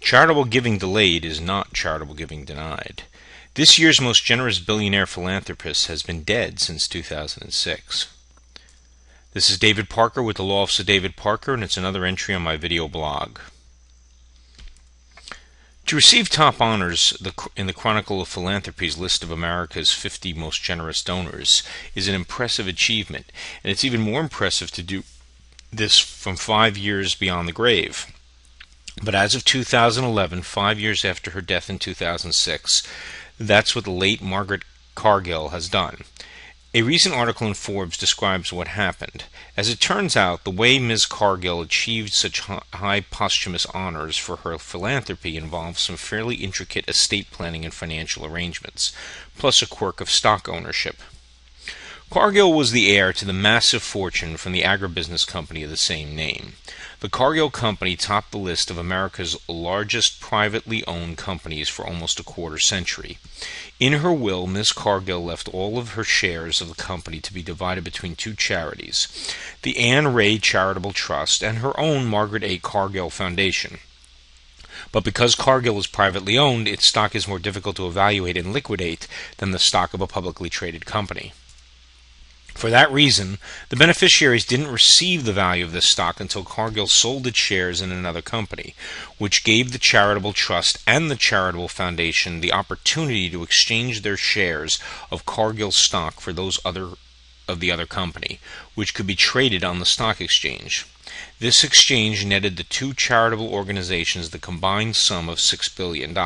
Charitable giving delayed is not charitable giving denied. This year's most generous billionaire philanthropist has been dead since 2006. This is David Parker with the Law Office of David Parker, and it's another entry on my video blog. To receive top honors in the Chronicle of Philanthropy's list of America's 50 most generous donors is an impressive achievement, and it's even more impressive to do this from 5 years beyond the grave. But as of 2011, 5 years after her death in 2006, that's what the late Margaret Cargill has done. A recent article in Forbes describes what happened. As it turns out, the way Ms. Cargill achieved such high posthumous honors for her philanthropy involves some fairly intricate estate planning and financial arrangements, plus a quirk of stock ownership. Cargill was the heir to the massive fortune from the agribusiness company of the same name. The Cargill Company topped the list of America's largest privately owned companies for almost a quarter century. In her will, Ms. Cargill left all of her shares of the company to be divided between two charities, the Anne Ray Charitable Trust and her own Margaret A. Cargill Foundation. But because Cargill is privately owned, its stock is more difficult to evaluate and liquidate than the stock of a publicly traded company. For that reason, the beneficiaries didn't receive the value of this stock until Cargill sold its shares in another company, which gave the Charitable Trust and the Charitable Foundation the opportunity to exchange their shares of Cargill stock for those of the other company, which could be traded on the stock exchange. This exchange netted the two charitable organizations the combined sum of $6 billion,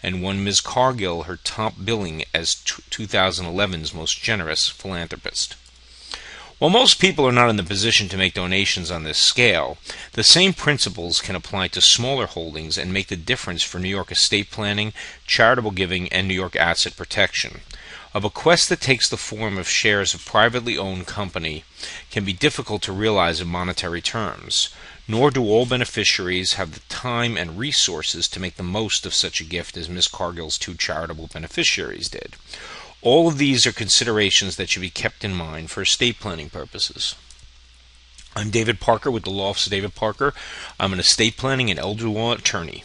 and won Ms. Cargill her top billing as 2011's most generous philanthropist. While most people are not in the position to make donations on this scale, the same principles can apply to smaller holdings and make the difference for New York estate planning, charitable giving, and New York asset protection. A bequest that takes the form of shares of privately owned company can be difficult to realize in monetary terms, nor do all beneficiaries have the time and resources to make the most of such a gift as Ms. Cargill's two charitable beneficiaries did. All of these are considerations that should be kept in mind for estate planning purposes. I'm David Parker with the Law Office of David Parker. I'm an estate planning and elder law attorney.